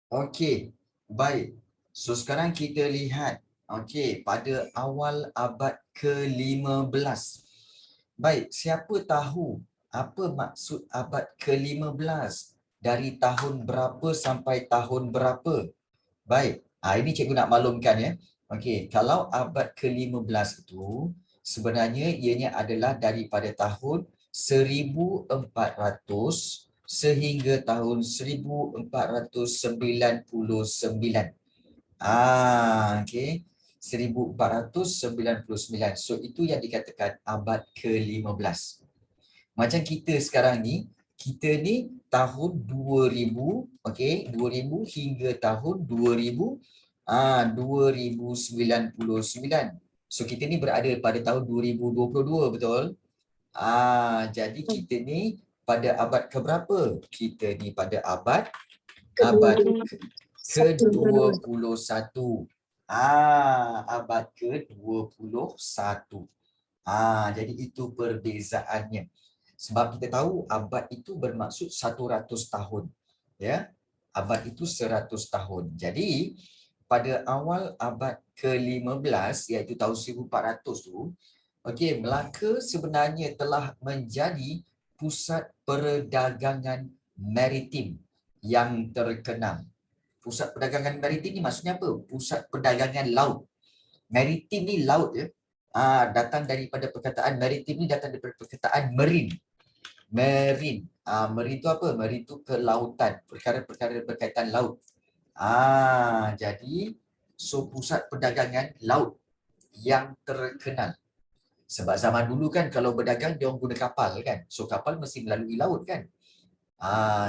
Okey, baik. So sekarang kita lihat, okey, pada awal abad ke-15. Baik, siapa tahu apa maksud abad ke-15? Dari tahun berapa sampai tahun berapa? Baik, ini cikgu nak maklumkan ya. Okey, kalau abad ke-15 itu sebenarnya ianya adalah daripada tahun 1400 sehingga tahun 1499. Okey. 1499. So itu yang dikatakan abad ke-15. Macam kita sekarang ni, kita ni tahun 2000, okey, 2000 hingga tahun 2099. So kita ni berada pada tahun 2022, betul? Jadi kita ni pada abad keberapa? Kita ni pada abad ke-21. Abad ke-21. Jadi itu perbezaannya. Sebab kita tahu abad itu bermaksud 100 tahun. Ya, abad itu 100 tahun. Jadi pada awal abad ke-15 iaitu tahun 1400 tu, okey, Melaka sebenarnya telah menjadi pusat perdagangan maritim yang terkenal. Pusat perdagangan maritim ni maksudnya apa? Pusat perdagangan laut. Maritim ni laut ya. Datang daripada perkataan maritim ni datang daripada perkataan marine. Marine. Marine tu apa? Marine tu kelautan. Perkara-perkara berkaitan laut. Jadi pusat perdagangan laut yang terkenal. Sebab zaman dulu kan kalau berdagang dia orang guna kapal kan. So kapal mesti melalui laut kan.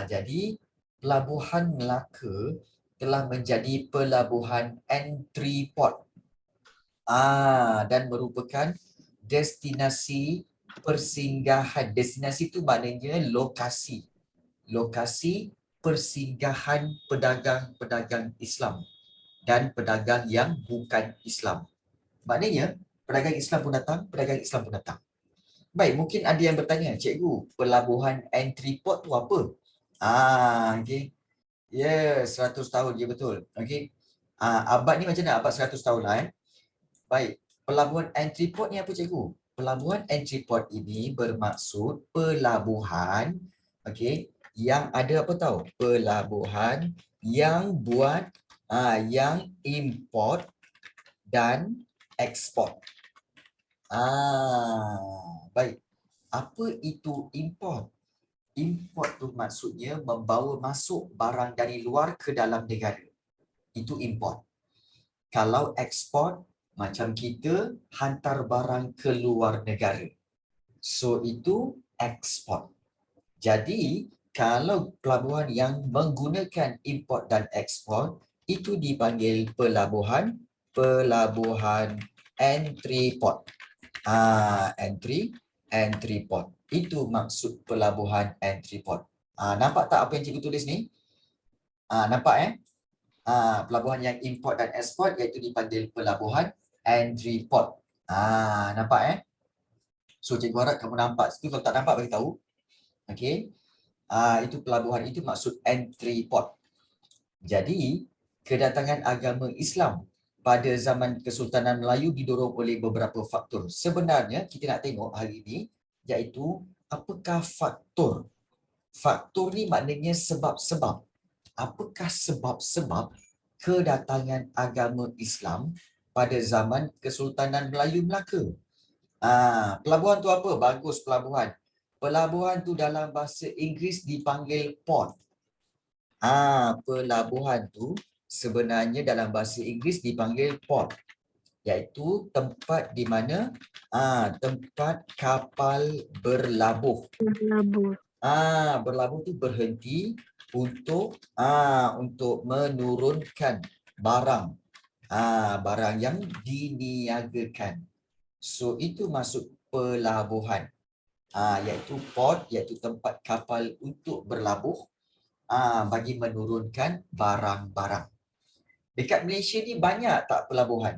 Jadi pelabuhan Melaka telah menjadi pelabuhan entry port. Dan merupakan destinasi persinggahan. Destinasi itu maknanya lokasi. Lokasi persinggahan pedagang-pedagang Islam dan pedagang yang bukan Islam. Maknanya pedagang Islam pun datang, pedagang Islam pun datang. Baik, mungkin ada yang bertanya, cikgu, pelabuhan entry port tu apa? Okey. Ya, 100 tahun, ya betul. Okey. Abad ni macam mana? Abad 100 tahun lah Baik, pelabuhan entry port ni apa cikgu? Pelabuhan entry port ini bermaksud pelabuhan, okey, yang ada apa tahu? Pelabuhan yang buat yang import dan ekspor. Baik. Apa itu import? Import tu maksudnya membawa masuk barang dari luar ke dalam negara. Itu import. Kalau ekspor, macam kita hantar barang ke luar negara. So, itu ekspor. Jadi, kalau pelabuhan yang menggunakan import dan ekspor, itu dipanggil pelabuhan entry port. Entry port. Itu maksud pelabuhan entry port. Nampak tak apa yang cikgu tulis ni? Nampak pelabuhan yang import dan ekspor iaitu dipanggil pelabuhan entry port. Nampak So cikgu harap kamu nampak. Situ kalau tak nampak bagi tahu. Okey. Itu pelabuhan itu maksud entry port. Jadi kedatangan agama Islam pada zaman Kesultanan Melayu didorong oleh beberapa faktor. Sebenarnya kita nak tengok hari ini iaitu apakah faktor. Faktor ni maknanya sebab-sebab. Apakah sebab-sebab kedatangan agama Islam pada zaman Kesultanan Melayu Melaka? Pelabuhan tu apa? Bagus pelabuhan. Pelabuhan tu dalam bahasa Inggeris dipanggil port. Pelabuhan tu sebenarnya dalam bahasa Inggeris dipanggil port. Iaitu tempat di mana tempat kapal berlabuh. Berlabuh tu berhenti untuk menurunkan barang barang yang diniagakan. So itu masuk pelabuhan. Iaitu port, iaitu tempat kapal untuk berlabuh bagi menurunkan barang-barang. Dekat Malaysia ni banyak tak pelabuhan?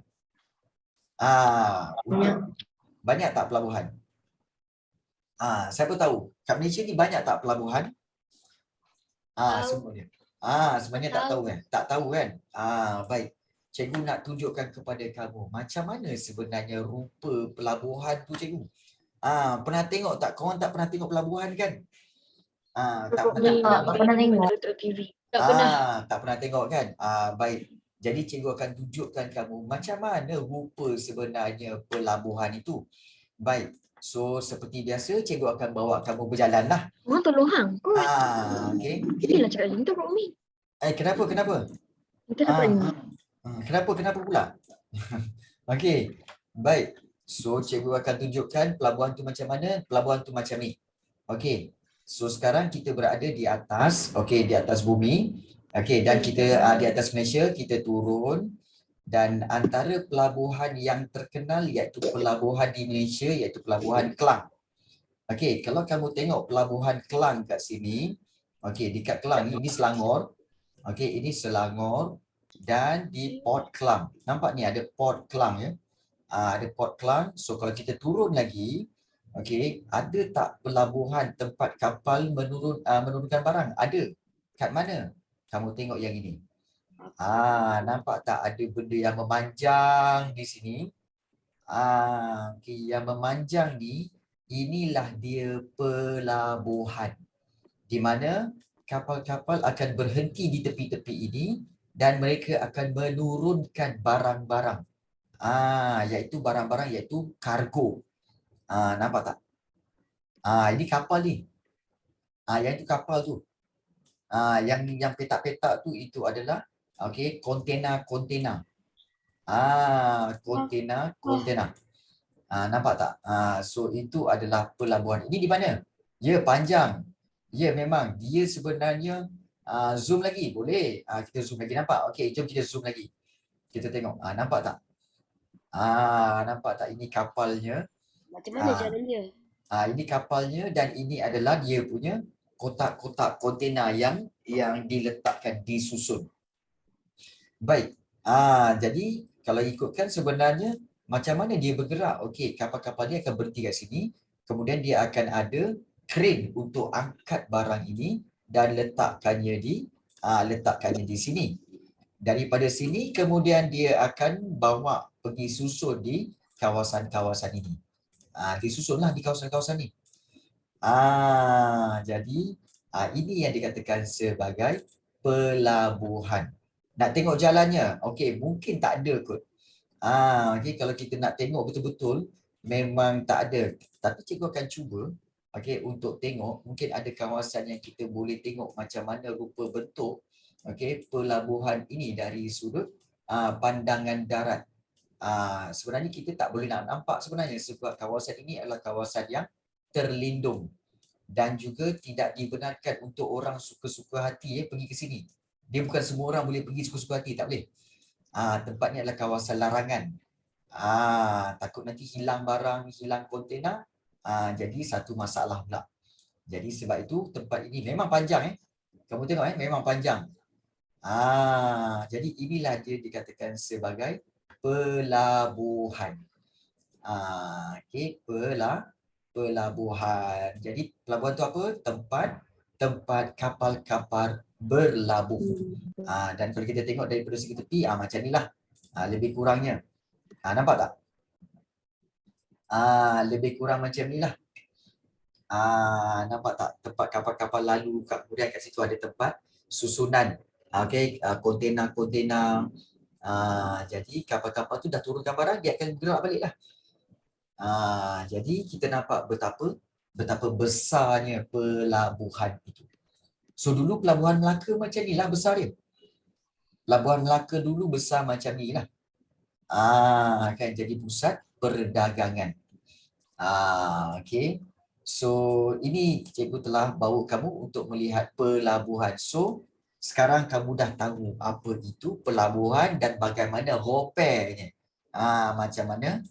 Banyak tak pelabuhan? Siapa tahu? Kat Malaysia ni banyak tak pelabuhan? Semua dia. Sebenarnya tak tahu kan? Tak tahu kan? Baik. Cikgu nak tunjukkan kepada kamu macam mana sebenarnya rupa pelabuhan tu, cikgu. Pernah tengok tak? Korang tak pernah tengok pelabuhan kan? Tak pernah tengok Tak pelabuhan. pernah tengok. TV. Tak pernah. Tak pernah tengok kan? Baik. Jadi cikgu akan tunjukkan kamu macam mana rupa sebenarnya pelabuhan itu. Baik. So seperti biasa cikgu akan bawa kamu berjalan lah. Orang tolong hang kot. Okey. Kita lah cakap macam tu Kak Umi. Kenapa? Kita dapat ni. Kenapa pula? Okey. Baik. So cikgu akan tunjukkan pelabuhan tu macam mana. Pelabuhan tu macam ni. Okey. So sekarang kita berada di atas, di atas bumi. Okey, dan kita di atas Malaysia, kita turun, dan antara pelabuhan yang terkenal iaitu pelabuhan di Malaysia iaitu pelabuhan Klang. Okey, kalau kamu tengok pelabuhan Klang kat sini, dekat Klang ni, ini Selangor. Ini Selangor dan di Port Klang. Nampak ni ada Port Klang ya. Ada Port Klang. So kalau kita turun lagi, ada tak pelabuhan tempat kapal menurunkan barang? Ada. Kat mana? Kamu tengok yang ini. Nampak tak ada benda yang memanjang di sini? Yang memanjang ni, inilah dia pelabuhan. Di mana kapal-kapal akan berhenti di tepi-tepi ini dan mereka akan menurunkan barang-barang. Iaitu barang-barang iaitu kargo. Nampak tak? Ini kapal ni. Yang itu kapal tu. Yang petak-petak tu itu adalah kontena-kontena. Kontena-kontena. Nampak tak? So itu adalah pelabuhan. Ini di mana? Ya, panjang. Ya, memang. Dia sebenarnya zoom lagi. Boleh. Kita zoom lagi. Nampak? Okey, jom kita zoom lagi. Kita tengok. Nampak tak? Nampak tak? Ini kapalnya. Macam mana jalan dia? Ini kapalnya dan ini adalah dia punya kotak-kotak kontena yang diletakkan, disusun. Baik. Jadi kalau ikutkan sebenarnya macam mana dia bergerak? Okey, kapal-kapal dia akan berhenti kat sini. Kemudian dia akan ada crane untuk angkat barang ini dan letakkannya di sini. Daripada sini kemudian dia akan bawa pergi susun di kawasan-kawasan ini. Disusunlah di kawasan-kawasan ni. Jadi ini yang dikatakan sebagai pelabuhan. Nak tengok jalannya? Okey, mungkin tak ada kot. Kalau kita nak tengok betul-betul, memang tak ada. Tapi cikgu akan cuba untuk tengok. Mungkin ada kawasan yang kita boleh tengok macam mana rupa bentuk pelabuhan ini dari sudut pandangan darat. Sebenarnya kita tak boleh nak nampak sebenarnya sebab kawasan ini adalah kawasan yang terlindung dan juga tidak dibenarkan untuk orang suka-suka hati pergi ke sini. Dia bukan semua orang boleh pergi suka-suka hati, tak boleh. Tempat ni adalah kawasan larangan. Takut nanti hilang barang, hilang kontena, jadi satu masalah pula. Jadi sebab itu tempat ini memang panjang Kamu tengok memang panjang. Jadi inilah dia dikatakan sebagai pelabuhan. Pelabuhan. Jadi pelabuhan tu apa? Tempat kapal-kapal berlabuh. Dan kalau kita tengok daripada segi tepi, macam inilah lebih kurangnya. Nampak tak? Lebih kurang macam inilah. Nampak tak? Tempat kapal-kapal lalu, kemudian kat situ ada tempat susunan. Kontena-kontena. Jadi kapal-kapal tu dah turunkan barang, dia akan bergerak balik lah. Jadi kita nampak betapa besarnya pelabuhan itu. So dulu pelabuhan Melaka macam ni lah besar dia. Pelabuhan Melaka dulu besar macam ni lah. Kan jadi pusat perdagangan. Okay. So ini cikgu telah bawa kamu untuk melihat pelabuhan. So sekarang kamu dah tahu apa itu pelabuhan dan bagaimana repairnya. Macam mana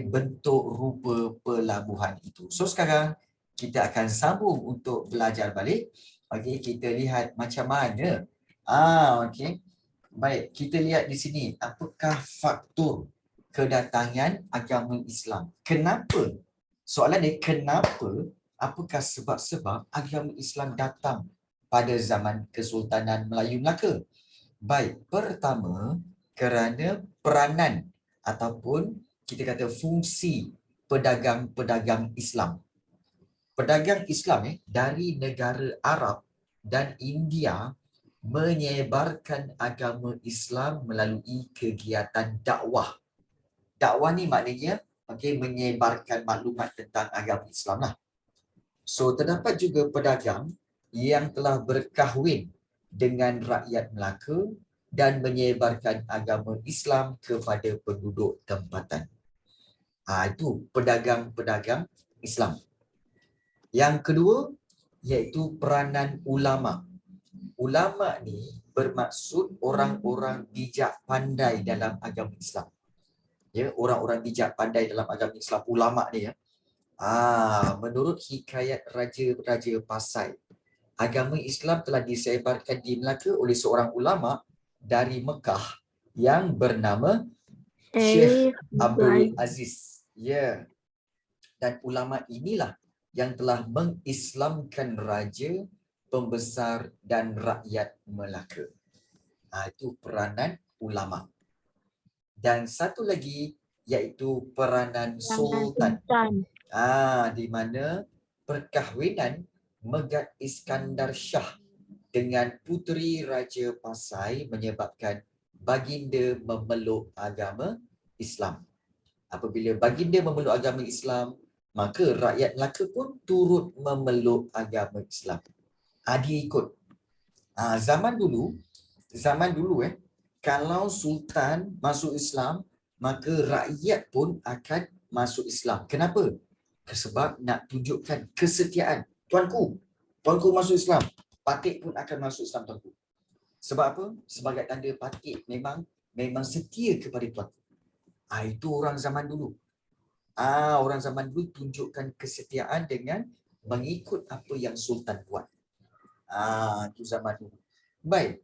bentuk rupa pelabuhan itu. So sekarang kita akan sambung untuk belajar balik. Kita lihat macam mana. Baik, kita lihat di sini apakah faktor kedatangan agama Islam. Kenapa? Soalan dia kenapa? Apakah sebab-sebab agama Islam datang pada zaman Kesultanan Melayu Melaka? Baik, pertama kerana peranan ataupun kita kata fungsi pedagang-pedagang Islam. Pedagang Islam dari negara Arab dan India menyebarkan agama Islam melalui kegiatan dakwah. Dakwah ni maknanya menyebarkan maklumat tentang agama Islam lah. So terdapat juga pedagang yang telah berkahwin dengan rakyat Melaka dan menyebarkan agama Islam kepada penduduk tempatan. Itu pedagang-pedagang Islam. Yang kedua iaitu peranan ulama. Ulama ni bermaksud orang-orang bijak pandai dalam agama Islam. Ya, orang-orang bijak pandai dalam agama Islam, ulama ni ya. Menurut hikayat Raja-Raja Pasai, agama Islam telah disebarkan di Melaka oleh seorang ulama dari Mekah yang bernama Syekh Abdul Aziz. Ya. Dan ulama inilah yang telah mengislamkan raja, pembesar dan rakyat Melaka. Itu peranan ulama. Dan satu lagi iaitu peranan sultan. Di mana perkahwinan Megat Iskandar Shah dengan puteri Raja Pasai menyebabkan baginda memeluk agama Islam. Apabila baginda memeluk agama Islam, maka rakyat Melaka pun turut memeluk agama Islam. Dia ikut. Zaman dulu kalau sultan masuk Islam, maka rakyat pun akan masuk Islam. Kenapa? Sebab nak tunjukkan kesetiaan. Tuanku masuk Islam. Patih pun akan masuk Islam, tuanku. Sebab apa? Sebagai tanda patih memang setia kepada tuanku. Itu orang zaman dulu. Orang zaman dulu tunjukkan kesetiaan dengan mengikut apa yang sultan buat. Itu zaman dulu. Baik.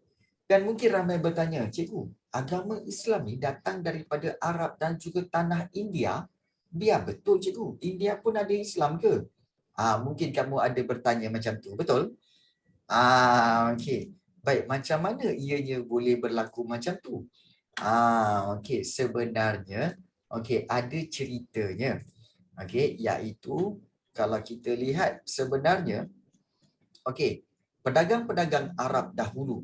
Dan mungkin ramai bertanya, cikgu, agama Islam ni datang daripada Arab dan juga tanah India? Biar betul, cikgu. India pun ada Islam ke? Mungkin kamu ada bertanya macam tu. Betul? Okey. Baik, macam mana ianya boleh berlaku macam tu? Okey, sebenarnya ada ceritanya. Iaitu kalau kita lihat sebenarnya pedagang-pedagang Arab dahulu.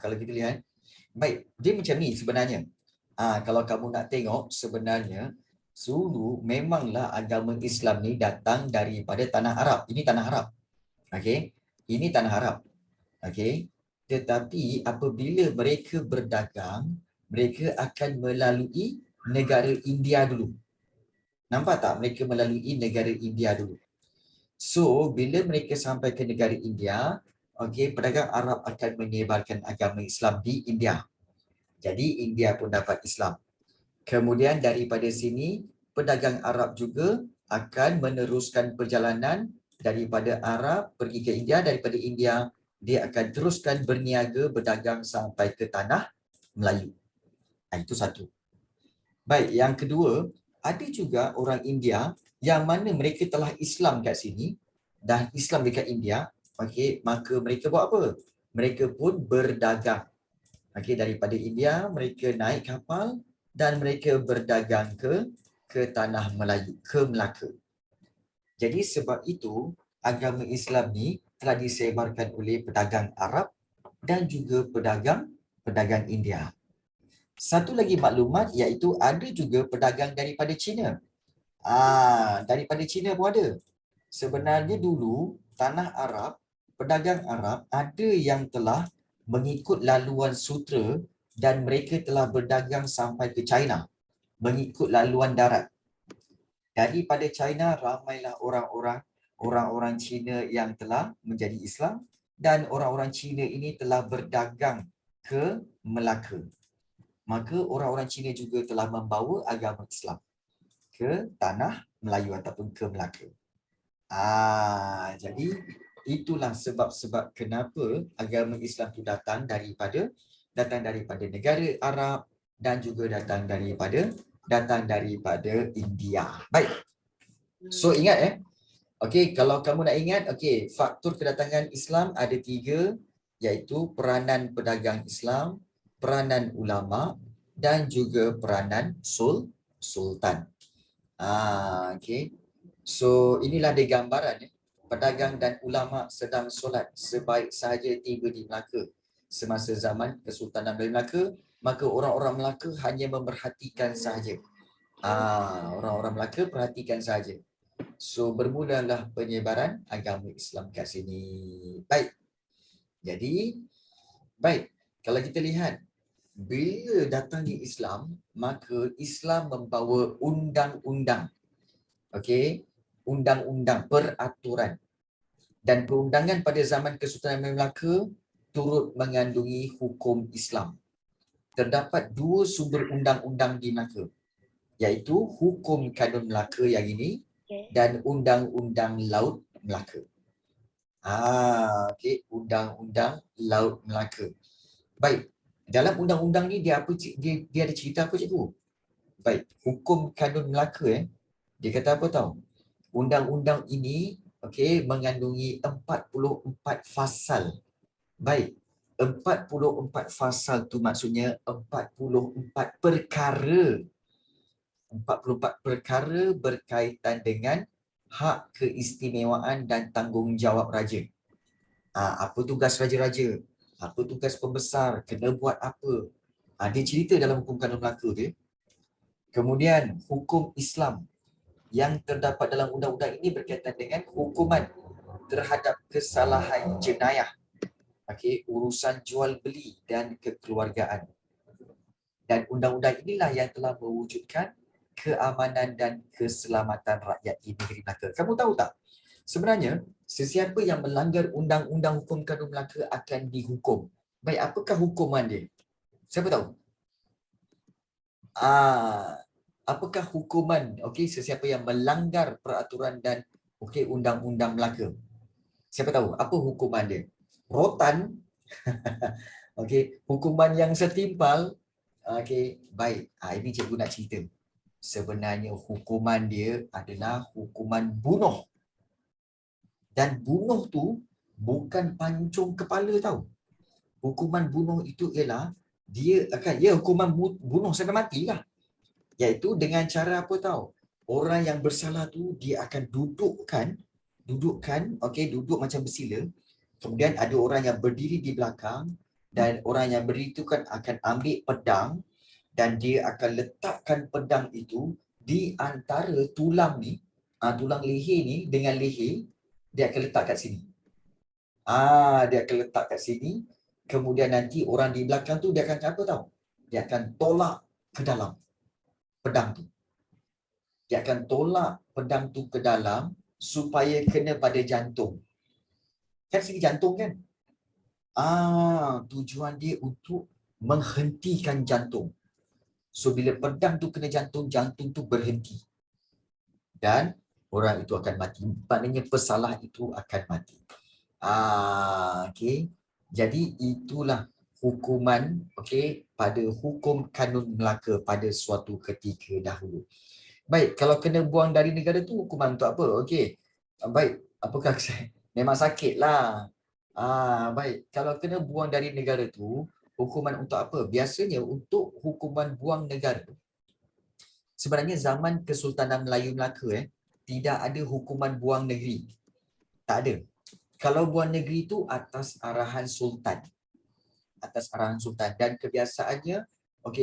Kalau kita lihat, baik, dia macam ni sebenarnya. Kalau kamu nak tengok sebenarnya dulu memanglah agama Islam ni datang daripada tanah Arab. Ini tanah Arab. Ini tanah Arab. Tetapi apabila mereka berdagang, mereka akan melalui negara India dulu. Nampak tak? Mereka melalui negara India dulu. So, bila mereka sampai ke negara India, pedagang Arab akan menyebarkan agama Islam di India. Jadi, India pun dapat Islam. Kemudian daripada sini, pedagang Arab juga akan meneruskan perjalanan daripada Arab pergi ke India. Daripada India, dia akan teruskan berniaga, berdagang sampai ke tanah Melayu. Itu satu. Baik, yang kedua, ada juga orang India yang mana mereka telah Islam kat sini dan Islam dekat India, maka mereka buat apa? Mereka pun berdagang. Daripada India, mereka naik kapal dan mereka berdagang ke tanah Melayu, ke Melaka. Jadi sebab itu, agama Islam ni telah disebarkan oleh pedagang Arab dan juga pedagang India. Satu lagi maklumat iaitu ada juga pedagang daripada China. Daripada China pun ada. Sebenarnya dulu tanah Arab, pedagang Arab ada yang telah mengikut laluan sutera dan mereka telah berdagang sampai ke China mengikut laluan darat. Daripada China ramailah orang-orang Cina yang telah menjadi Islam dan orang-orang Cina ini telah berdagang ke Melaka. Maka orang-orang Cina juga telah membawa agama Islam ke tanah Melayu ataupun ke Melaka. Jadi itulah sebab-sebab kenapa agama Islam itu datang daripada negara Arab dan juga datang daripada India. Baik. So ingat Okey, kalau kamu nak ingat, okey, faktor kedatangan Islam ada 3, iaitu peranan pedagang Islam, peranan ulama dan juga peranan sultan. Okey. So inilah dia gambaran ya. Pedagang dan ulama sedang solat sebaik sahaja tiba di Melaka semasa zaman Kesultanan Melaka, maka orang-orang Melaka hanya memerhatikan sahaja. Orang-orang Melaka perhatikan sahaja. So bermulalah penyebaran agama Islam kat sini. Baik. Jadi, baik. Kalau kita lihat, bila datangnya Islam, maka Islam membawa undang-undang. Okey, undang-undang, peraturan. Dan perundangan pada zaman Kesultanan Melaka turut mengandungi hukum Islam. Terdapat 2 sumber undang-undang di Melaka, iaitu Hukum Kanun Melaka yang ini dan Undang-Undang Laut Melaka. Okey, Undang-Undang Laut Melaka. Baik, dalam undang-undang ni dia apa, dia ada cerita apa cikgu? Baik, Hukum Kanun Melaka dia kata apa tahu? Undang-undang ini okey mengandungi 44 fasal. Baik, 44 fasal tu maksudnya 44 perkara. 44 perkara berkaitan dengan hak keistimewaan dan tanggungjawab raja. Apa tugas raja-raja? Apa tugas pembesar? Kena buat apa? Dia cerita dalam Hukum Kanun Melaka tu. Kemudian hukum Islam yang terdapat dalam undang-undang ini berkaitan dengan hukuman terhadap kesalahan jenayah. Okey, urusan jual beli dan kekeluargaan. Dan undang-undang inilah yang telah mewujudkan keamanan dan keselamatan rakyat di negeri Melaka. Kamu tahu tak? Sebenarnya, sesiapa yang melanggar undang-undang hukum Kanun Melaka akan dihukum. Baik, apakah hukuman dia? Siapa tahu? Apakah hukuman sesiapa yang melanggar peraturan dan undang-undang Melaka? Siapa tahu apa hukuman dia? Rotan. Hukuman yang setimpal. Baik. Ini cikgu nak cerita. Sebenarnya hukuman dia adalah hukuman bunuh. Dan bunuh tu bukan pancung kepala tahu. Hukuman bunuh itu ialah dia akan hukuman bunuh sampai matilah. Iaitu dengan cara apa tahu? Orang yang bersalah tu dia akan duduk macam bersila. Kemudian ada orang yang berdiri di belakang dan orang yang berdiri itu kan akan ambil pedang dan dia akan letakkan pedang itu di antara tulang ni, tulang leher ni dengan leher, dia akan letak kat sini. Dia akan letak kat sini. Kemudian nanti orang di belakang tu dia akan apa tahu? Dia akan tolak ke dalam pedang tu. Dia akan tolak pedang tu ke dalam supaya kena pada jantung. Kan sini jantung kan? Tujuan dia untuk menghentikan jantung. So bila pedang tu kena jantung, jantung tu berhenti. Dan orang itu akan mati. Maknanya pesalah itu akan mati. Jadi itulah hukuman pada hukum Kanun Melaka pada suatu ketika dahulu. Baik, kalau kena buang dari negara tu hukuman untuk apa? Baik, apakah saya memang sakitlah. Baik, kalau kena buang dari negara tu hukuman untuk apa? Biasanya untuk hukuman buang negara. Sebenarnya zaman Kesultanan Melayu Melaka tidak ada hukuman buang negeri. Tak ada. Kalau buang negeri itu atas arahan sultan. Atas arahan sultan. Dan kebiasaannya,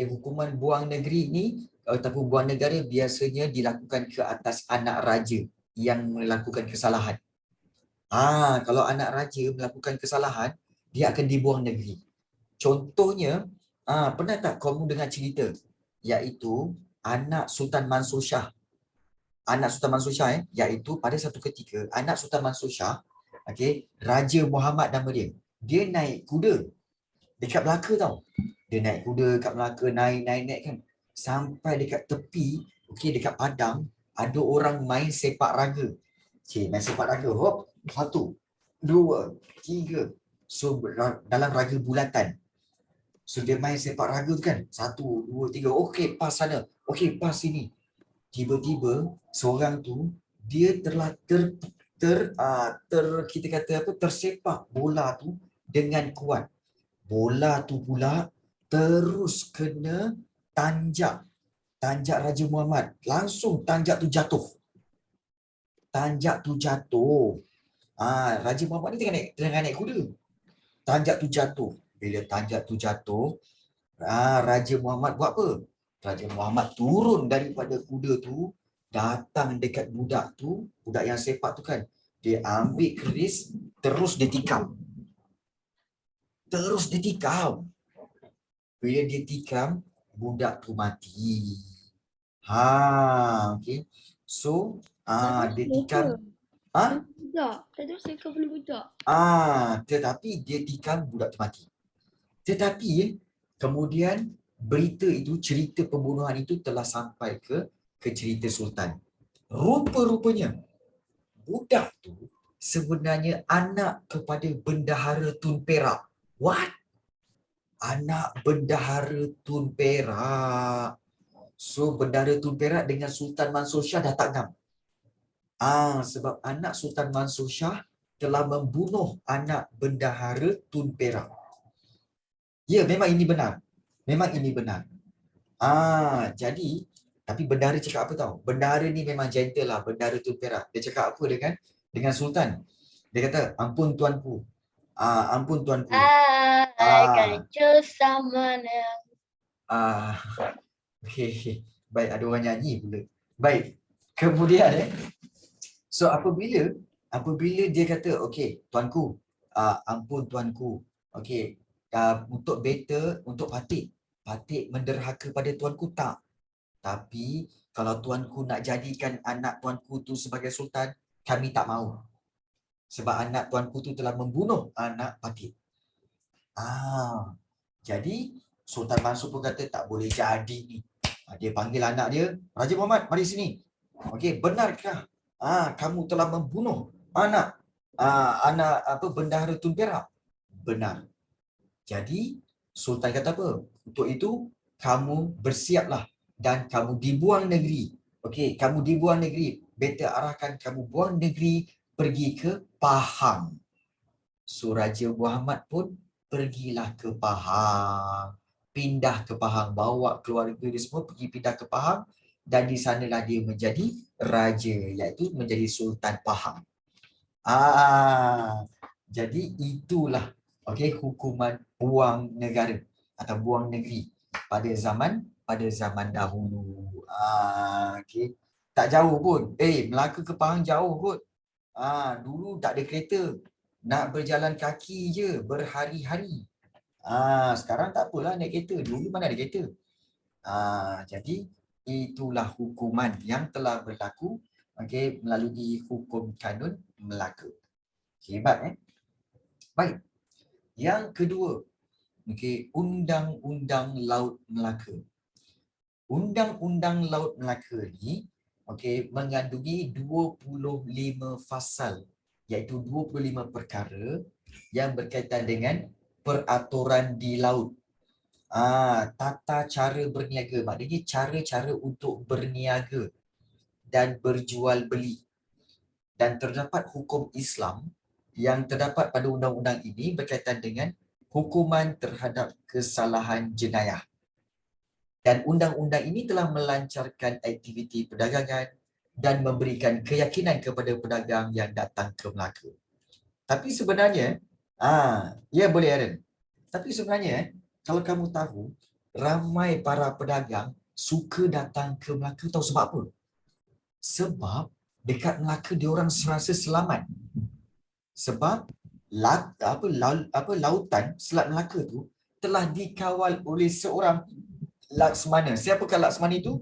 hukuman buang negeri ni ataupun buang negara biasanya dilakukan ke atas anak raja yang melakukan kesalahan. Kalau anak raja melakukan kesalahan, dia akan dibuang negeri. Contohnya, pernah tak kamu dengar cerita? Iaitu anak Sultan Mansur Shah. Anak Sultan Mansur Shah iaitu pada satu ketika anak Sultan Mansur Shah, Raja Muhammad nama dia. Dia naik kuda dekat Melaka tau. Dia naik kuda dekat Melaka, naik kan. Sampai dekat tepi, dekat padang, ada orang main sepak raga. Main sepak raga. Hop, 1, 2, 3. So dalam raga bulatan. So dia main sepak raga tu kan. 1, 2, 3. Pas sana. Pas sini. Tiba-tiba seorang tu dia telah kita kata apa, tersepak bola tu dengan kuat. Bola tu pula terus kena tanjak Raja Muhammad. Langsung tanjak tu jatuh. Raja Muhammad ni tengah naik kuda. Tanjak tu jatuh. Bila tanjak tu jatuh, Raja Muhammad buat apa? Raja Muhammad turun daripada kuda tu, datang dekat budak yang sepak tu kan. Dia ambil keris, terus dia tikam. Bila dia tikam, budak tu mati. Okey. So, dia tikam. Budak. Tak terus saya beli budak. Tetapi dia tikam budak tu mati. Tetapi kemudian berita itu, cerita pembunuhan itu telah sampai ke cerita Sultan. Rupa-rupanya budak tu sebenarnya anak kepada Bendahara Tun Perak. What? Anak Bendahara Tun Perak. So Bendahara Tun Perak dengan Sultan Mansur Shah dah tak ngam. Sebab anak Sultan Mansur Shah telah membunuh anak Bendahara Tun Perak. Ya, memang ini benar. Jadi tapi bendahara cakap apa tahu? Bendahara ni memang gentle lah, Bendahara Tun Perak. Dia cakap apa dengan Sultan? Dia kata, ampun tuanku. Ampun tuanku. I can choose someone else. Okay. Baik, ada orang nyanyi pula. Baik. Kemudian so apabila dia kata, okey, tuanku, ampun tuanku. Okey, untuk better, untuk Patik menderhaka pada tuanku tak. Tapi kalau tuanku nak jadikan anak tuanku tu sebagai sultan, kami tak mahu. Sebab anak tuanku tu telah membunuh anak Patik. Jadi Sultan Mansur pun kata tak boleh jadi ni. Dia panggil anak dia, Raja Muhammad, mari sini. Okey, benarkah kamu telah membunuh anak Bendahara Tun Perak? Benar. Jadi Sultan kata apa? Untuk itu kamu bersiaplah dan kamu dibuang negeri. Okey, kamu dibuang negeri. Better arahkan kamu buang negeri pergi ke Pahang. So Raja Muhammad pun pergilah ke Pahang. Pindah ke Pahang, bawa keluarga dia semua pergi pindah ke Pahang dan di sanalah dia menjadi raja, iaitu menjadi Sultan Pahang. Jadi itulah hukuman buang negara atau buang negeri pada zaman dahulu. Tak jauh pun. Melaka ke Pahang jauh kot. Dulu tak ada kereta. Nak berjalan kaki je berhari-hari. Sekarang tak apalah naik kereta. Dulu mana ada kereta. Jadi itulah hukuman yang telah berlaku melalui hukum kanun Melaka. Hebat Baik. Yang kedua, Undang-Undang Laut Melaka. Undang-Undang Laut Melaka ni mengandungi 25 fasal, iaitu 25 perkara yang berkaitan dengan peraturan di laut. Tata cara berniaga, maknanya cara-cara untuk berniaga dan berjual beli. Dan terdapat hukum Islam yang terdapat pada undang-undang ini berkaitan dengan hukuman terhadap kesalahan jenayah. Dan undang-undang ini telah melancarkan aktiviti perdagangan dan memberikan keyakinan kepada pedagang yang datang ke Melaka. Tapi sebenarnya, ya boleh Aaron. Tapi sebenarnya, kalau kamu tahu, ramai para pedagang suka datang ke Melaka, tahu sebab apa? Sebab dekat Melaka diorang serasa selamat. Sebab lautan Selat Melaka tu telah dikawal oleh seorang Laksmana. Siapakah Laksmana itu?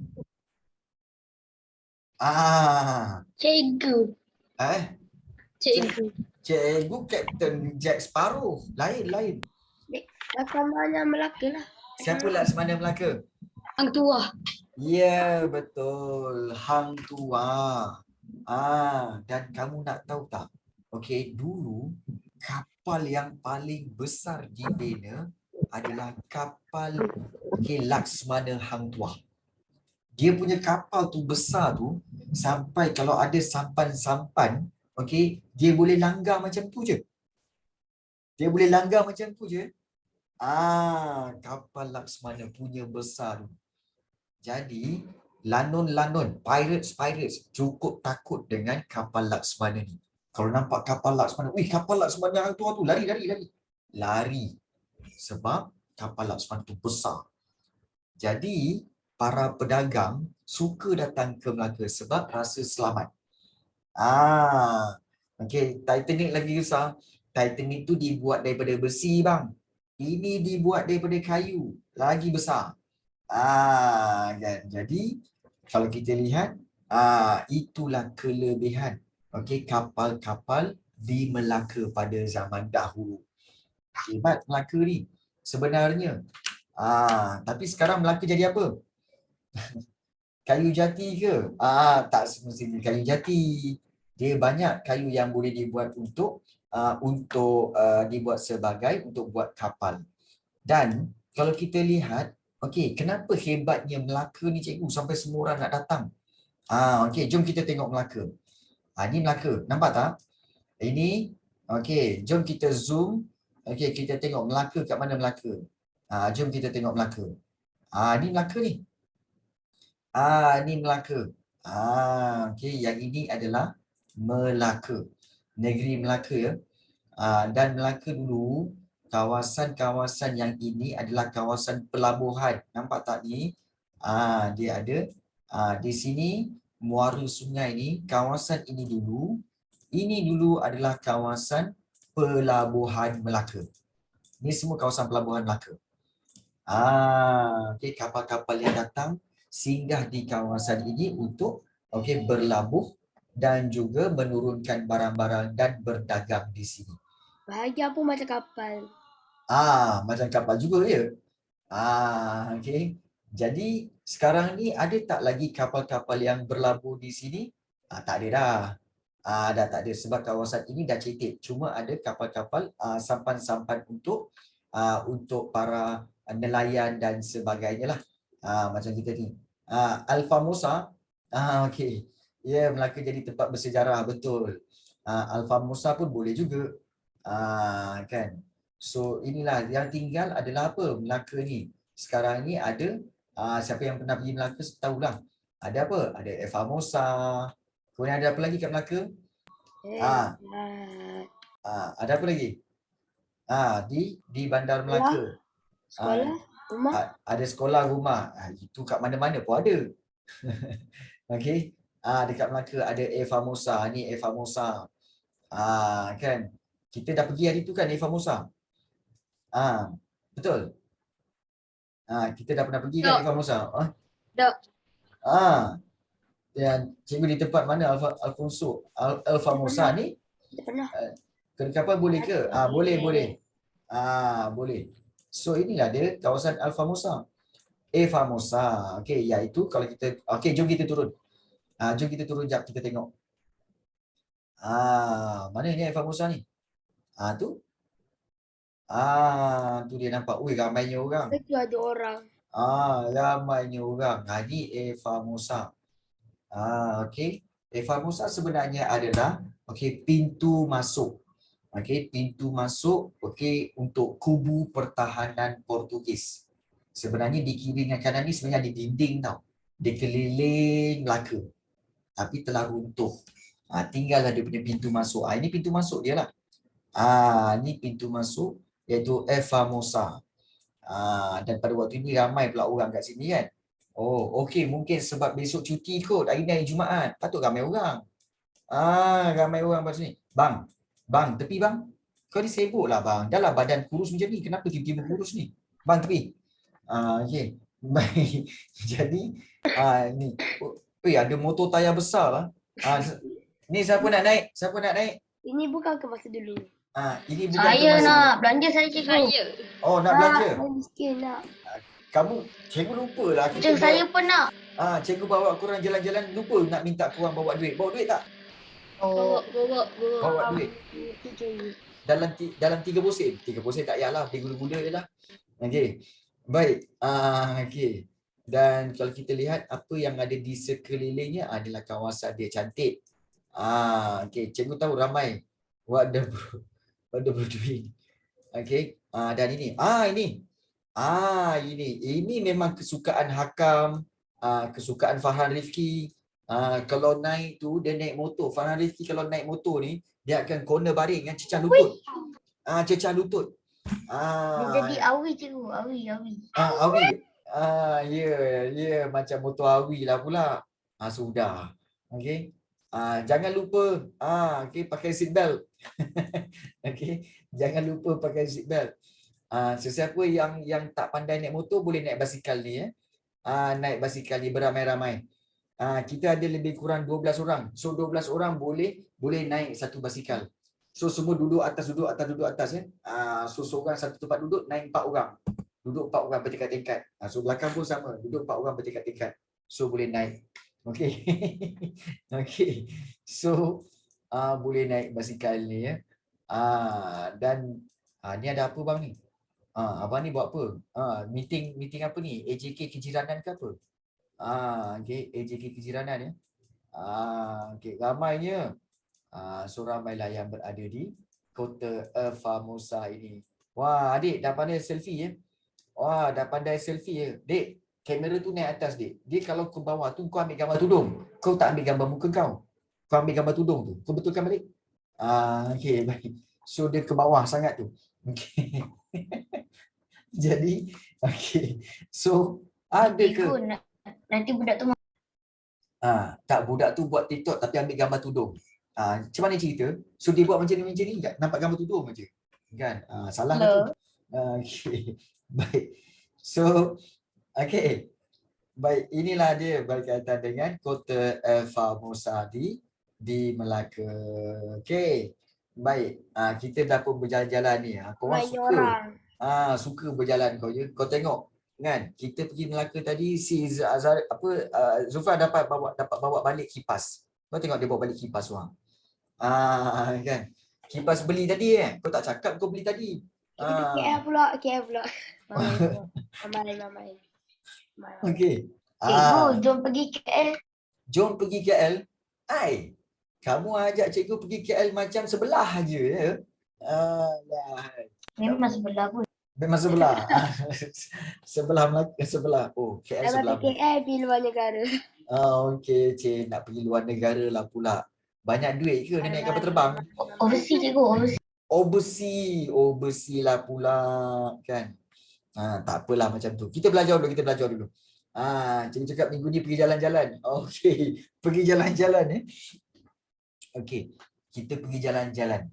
Cikgu. Cikgu Kapten Jack Sparrow. Lain. Laksamana Melaka lah. Siapa Laksmana Melaka? Hang Tuah. Ya, betul. Hang Tuah. Dan kamu nak tahu tak? Dulu kapal yang paling besar dibina adalah kapal Laksmana Hang Tuah. Dia punya kapal tu besar tu sampai kalau ada sampan-sampan okey, dia boleh langgar macam tu je. Dia boleh langgar macam tu je. Kapal Laksmana punya besar tu. Jadi, lanun-lanun, pirates cukup takut dengan kapal Laksmana ni. Kalau nampak kapal Laksmana, kapal Laksmana tu lari. Lari. Sebab kapal Laksmana tu besar. Jadi, para pedagang suka datang ke Melaka sebab rasa selamat. Okey, Titanic lagi besar. Titanic tu dibuat daripada besi, bang. Ini dibuat daripada kayu, lagi besar. Kan. Jadi kalau kita lihat, itulah kelebihan kapal-kapal di Melaka pada zaman dahulu. Hebat Melaka ni sebenarnya. Tapi sekarang Melaka jadi apa? Kayu jati ke? Tak semestinya kayu jati. Dia banyak kayu yang boleh dibuat untuk dibuat sebagai untuk buat kapal. Dan kalau kita lihat, okey, kenapa hebatnya Melaka ni cikgu sampai semua orang nak datang? Okey, jom kita tengok Melaka. Ni Melaka, nampak tak? Ini, okey, jom kita zoom. Okey, kita tengok Melaka kat mana Melaka. Jom kita tengok Melaka. Ni Melaka ni. Ni Melaka. Okey, yang ini adalah Melaka. Negeri Melaka ya. Dan Melaka dulu, kawasan-kawasan yang ini adalah kawasan pelabuhan. Nampak tak ni? Dia ada di sini muara sungai ni, kawasan ini dulu adalah kawasan pelabuhan Melaka. Ni semua kawasan pelabuhan Melaka. Okey, kapal-kapal yang datang singgah di kawasan ini untuk berlabuh dan juga menurunkan barang-barang dan berdagang di sini. Bahagia pun macam kapal. Macam kapal juga ya. Okey. Jadi sekarang ni ada tak lagi kapal-kapal yang berlabuh di sini? Tak ada dah. Dah tak ada sebab kawasan ini dah cetek. Cuma ada kapal-kapal sampan-sampan untuk para nelayan dan sebagainya lah. Macam kita ni. Alfa Musa. Okey. Ya, Melaka jadi tempat bersejarah, betul. Alfa Musa pun boleh juga. Kan. So inilah yang tinggal adalah apa? Melaka ni. Sekarang ni ada siapa yang pernah pergi Melaka tahulah. Ada apa? Ada Eva Musa. Kemudian ada apa lagi kat Melaka? Ada apa lagi? Di Bandar Melaka. Sekolah, rumah. Ada sekolah, rumah. Itu kat mana-mana pun ada. Okey. Dekat Melaka ada Eva Musa. Ni Eva Musa. Kan? Kita dah pergi hari tu kan Eva Musa? Betul? Kita dah pernah pergi kan Eva Musa? Tak. Dan cikgu di tempat mana Alfa Musa ni? Tak pernah. Kena kapal boleh ke? Boleh. Boleh. So inilah dia kawasan Alfa Musa. Eva Musa. Okey, iaitu kalau kita jom kita turun. Jom kita turun jap kita tengok. Mana ni Eva Musa ni? Tu. Tu dia nampak. Ramainya orang. Itu ada orang. Ramainya orang. Ni Eva Musa. Okey. Eva Musa sebenarnya adalah pintu masuk. Pintu masuk untuk kubu pertahanan Portugis. Sebenarnya di kiri dan kanan ni sebenarnya ada dinding tau. Dia keliling Melaka. Tapi telah runtuh. Tinggal ada punya pintu masuk. Ini pintu masuk dia lah. Ini pintu masuk iaitu Eva Musa. Dan pada waktu ini ramai pula orang kat sini kan. Okey, mungkin sebab besok cuti kot. Hari ni hari Jumaat. Patut ramai orang. Ramai orang kat sini. Bang, tepi bang. Kau ni sibuk lah bang. Dah lah badan kurus macam ni. Kenapa tiba-tiba kurus ni? Bang, tepi. Okey. Baik. Jadi, ni. Ada motor tayar besar lah. Ni siapa nak naik? Ini bukan ke masa dulu. Ini bukan Saya nak belanja saya cikgu. Nak belanja? Miskin nak. Cikgu lupa lah. Cikgu saya pun nak. Cikgu bawa korang jalan-jalan, lupa nak minta korang bawa duit. Bawa duit tak? Bawa duit. Dalam 3 posen. 3 posen tak payahlah. Dia gula-gula je lah. Okey. Baik. Okey. Dan kalau kita lihat apa yang ada di sekelilingnya adalah kawasan dia cantik. Okey, cikgu tahu ramai what the bro doing. Okey. Dan ini. Ini memang kesukaan Hakam, kesukaan Farhan Rifki. Kalau naik tu dia naik motor. Farhan Rifki kalau naik motor ni dia akan corner baring dengan cecah lutut. Cecah lutut. Dia jadi awi cikgu, awi. Awi. Ya, macam motor awi lah pula. Sudah. Okey. Jangan lupa okey, pakai seat belt. Okey, jangan lupa pakai seat belt. Sesiapa yang tak pandai naik motor boleh naik basikal ni ya. Naik basikal ni beramai-ramai. Kita ada lebih kurang 12 orang. So 12 orang boleh naik satu basikal. So semua duduk atas ya. So seorang satu tempat duduk, naik 4 orang. Duduk 4 orang bertingkat-tingkat. So belakang pun sama, duduk 4 orang bertingkat-tingkat. So boleh naik. Okey. Okey. So boleh naik basikal ni ya. Dan ni ada apa bang ni? Abang ni buat apa? Meeting apa ni? AJK Kejiranan ke apa? Okey, AJK Kejiranan ya. Okey, ramainya. So ramailah yang berada di Kota Formosa ini. Wah, adik dah pandai selfie ya. Dah pandai selfie ya. Dek, kamera tu naik atas dek. Dia kalau ke bawah tu kau ambil gambar tudung. Kau tak ambil gambar muka kau. Kau ambil gambar tudung tu. Kau betulkan balik? Okey, baik. So dia ke bawah sangat tu. Okey. Jadi, okey. So, ada ke? Cikgu, nanti budak tu Tak, budak tu buat TikTok tapi ambil gambar tudung. Macam mana cerita? So dia buat macam ni tak? Nampak gambar tudung macam. Kan? Salah ke tu? Okey. Baik. So, okey. Baik, inilah dia berkaitan dengan Kota Formosa di Melaka. Okey. Baik. Kita dah pun berjalan-jalan ni. Korang suka? Suka berjalan kau je. Kau tengok kan, kita pergi Melaka tadi, si Zulfa dapat bawa balik kipas. Kau tengok dia bawa balik kipas orang. Kan. Kipas beli tadi kau tak cakap kau beli tadi. KL pula. Mamai. Okey. Cikgu, jom pergi KL. Jom pergi KL. Kamu ajak cikgu pergi KL macam sebelah aja ya. Memang sebelah pun. Memang sebelah. Sebelah Melaka, sebelah. KL sebelah. KL pergi luar negara. Okey, cik nak pergi luar negara lah pula. Banyak duit ke dia naik kapal terbang? Overseas cikgu, Overseas lah pula kan. Tak apalah macam tu. Kita belajar dulu. Cikgu cakap minggu ni pergi jalan-jalan. Okey, pergi jalan-jalan Okey, kita pergi jalan-jalan.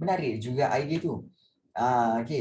Menarik juga idea tu. Okey.